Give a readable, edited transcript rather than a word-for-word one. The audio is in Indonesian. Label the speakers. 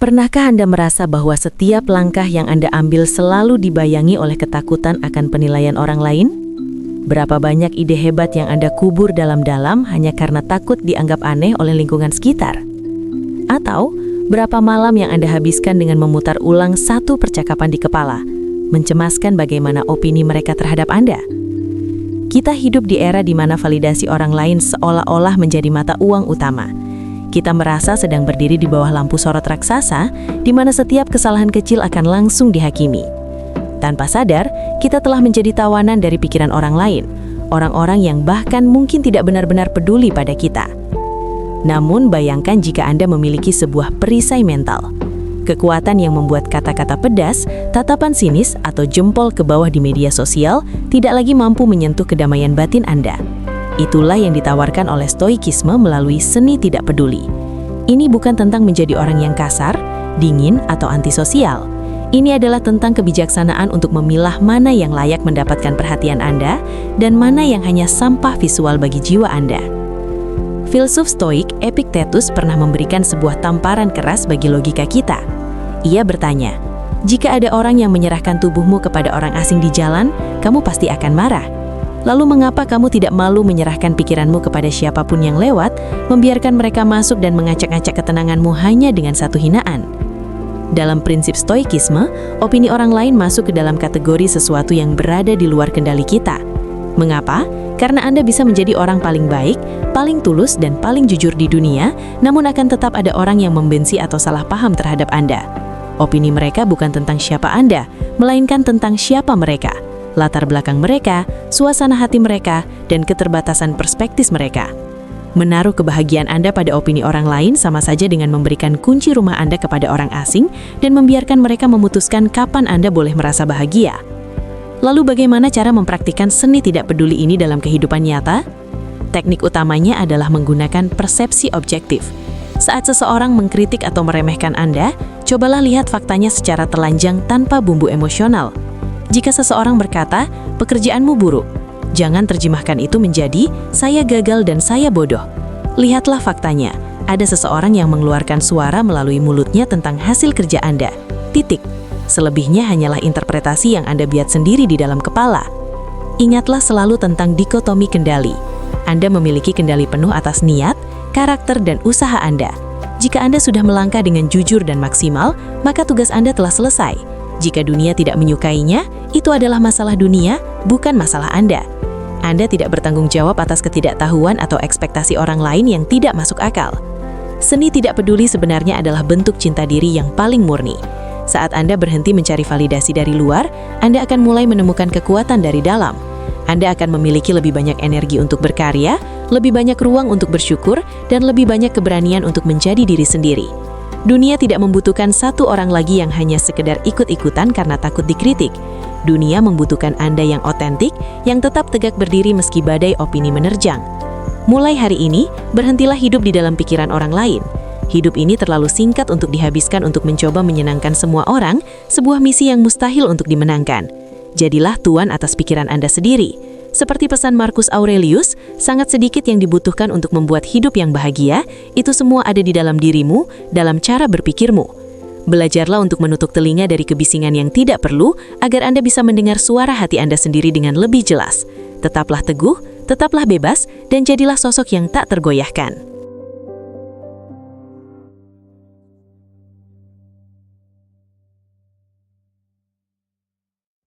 Speaker 1: Pernahkah Anda merasa bahwa setiap langkah yang Anda ambil selalu dibayangi oleh ketakutan akan penilaian orang lain? Berapa banyak ide hebat yang Anda kubur dalam-dalam hanya karena takut dianggap aneh oleh lingkungan sekitar? Atau berapa malam yang Anda habiskan dengan memutar ulang satu percakapan di kepala, mencemaskan bagaimana opini mereka terhadap Anda? Kita hidup di era di mana validasi orang lain seolah-olah menjadi mata uang utama. Kita merasa sedang berdiri di bawah lampu sorot raksasa, di mana setiap kesalahan kecil akan langsung dihakimi. Tanpa sadar, kita telah menjadi tawanan dari pikiran orang lain, orang-orang yang bahkan mungkin tidak benar-benar peduli pada kita. Namun, bayangkan jika Anda memiliki sebuah perisai mental. Kekuatan yang membuat kata-kata pedas, tatapan sinis, atau jempol ke bawah di media sosial tidak lagi mampu menyentuh kedamaian batin Anda. Itulah yang ditawarkan oleh stoikisme melalui seni tidak peduli. Ini bukan tentang menjadi orang yang kasar, dingin, atau antisosial. Ini adalah tentang kebijaksanaan untuk memilah mana yang layak mendapatkan perhatian Anda dan mana yang hanya sampah visual bagi jiwa Anda. Filsuf stoik Epictetus pernah memberikan sebuah tamparan keras bagi logika kita. Ia bertanya, jika ada orang yang menyerahkan tubuhmu kepada orang asing di jalan, kamu pasti akan marah. Lalu mengapa kamu tidak malu menyerahkan pikiranmu kepada siapapun yang lewat, membiarkan mereka masuk dan mengacak-acak ketenanganmu hanya dengan satu hinaan? Dalam prinsip stoikisme, opini orang lain masuk ke dalam kategori sesuatu yang berada di luar kendali kita. Mengapa? Karena Anda bisa menjadi orang paling baik, paling tulus, dan paling jujur di dunia, namun akan tetap ada orang yang membenci atau salah paham terhadap Anda. Opini mereka bukan tentang siapa Anda, melainkan tentang siapa mereka, latar belakang mereka, suasana hati mereka, dan keterbatasan perspektif mereka. Menaruh kebahagiaan Anda pada opini orang lain sama saja dengan memberikan kunci rumah Anda kepada orang asing dan membiarkan mereka memutuskan kapan Anda boleh merasa bahagia. Lalu bagaimana cara mempraktikkan seni tidak peduli ini dalam kehidupan nyata? Teknik utamanya adalah menggunakan persepsi objektif. Saat seseorang mengkritik atau meremehkan Anda, cobalah lihat faktanya secara telanjang tanpa bumbu emosional. Jika seseorang berkata, pekerjaanmu buruk, jangan terjemahkan itu menjadi, saya gagal dan saya bodoh. Lihatlah faktanya, ada seseorang yang mengeluarkan suara melalui mulutnya tentang hasil kerja Anda. Titik. Selebihnya hanyalah interpretasi yang Anda buat sendiri di dalam kepala. Ingatlah selalu tentang dikotomi kendali. Anda memiliki kendali penuh atas niat, karakter, dan usaha Anda. Jika Anda sudah melangkah dengan jujur dan maksimal, maka tugas Anda telah selesai. Jika dunia tidak menyukainya, itu adalah masalah dunia, bukan masalah Anda. Anda tidak bertanggung jawab atas ketidaktahuan atau ekspektasi orang lain yang tidak masuk akal. Seni tidak peduli sebenarnya adalah bentuk cinta diri yang paling murni. Saat Anda berhenti mencari validasi dari luar, Anda akan mulai menemukan kekuatan dari dalam. Anda akan memiliki lebih banyak energi untuk berkarya, lebih banyak ruang untuk bersyukur, dan lebih banyak keberanian untuk menjadi diri sendiri. Dunia tidak membutuhkan satu orang lagi yang hanya sekedar ikut-ikutan karena takut dikritik. Dunia membutuhkan Anda yang otentik, yang tetap tegak berdiri meski badai opini menerjang. Mulai hari ini, berhentilah hidup di dalam pikiran orang lain. Hidup ini terlalu singkat untuk dihabiskan untuk mencoba menyenangkan semua orang, sebuah misi yang mustahil untuk dimenangkan. Jadilah tuan atas pikiran Anda sendiri. Seperti pesan Marcus Aurelius, sangat sedikit yang dibutuhkan untuk membuat hidup yang bahagia, itu semua ada di dalam dirimu, dalam cara berpikirmu. Belajarlah untuk menutup telinga dari kebisingan yang tidak perlu, agar Anda bisa mendengar suara hati Anda sendiri dengan lebih jelas. Tetaplah teguh, tetaplah bebas, dan jadilah sosok yang tak tergoyahkan.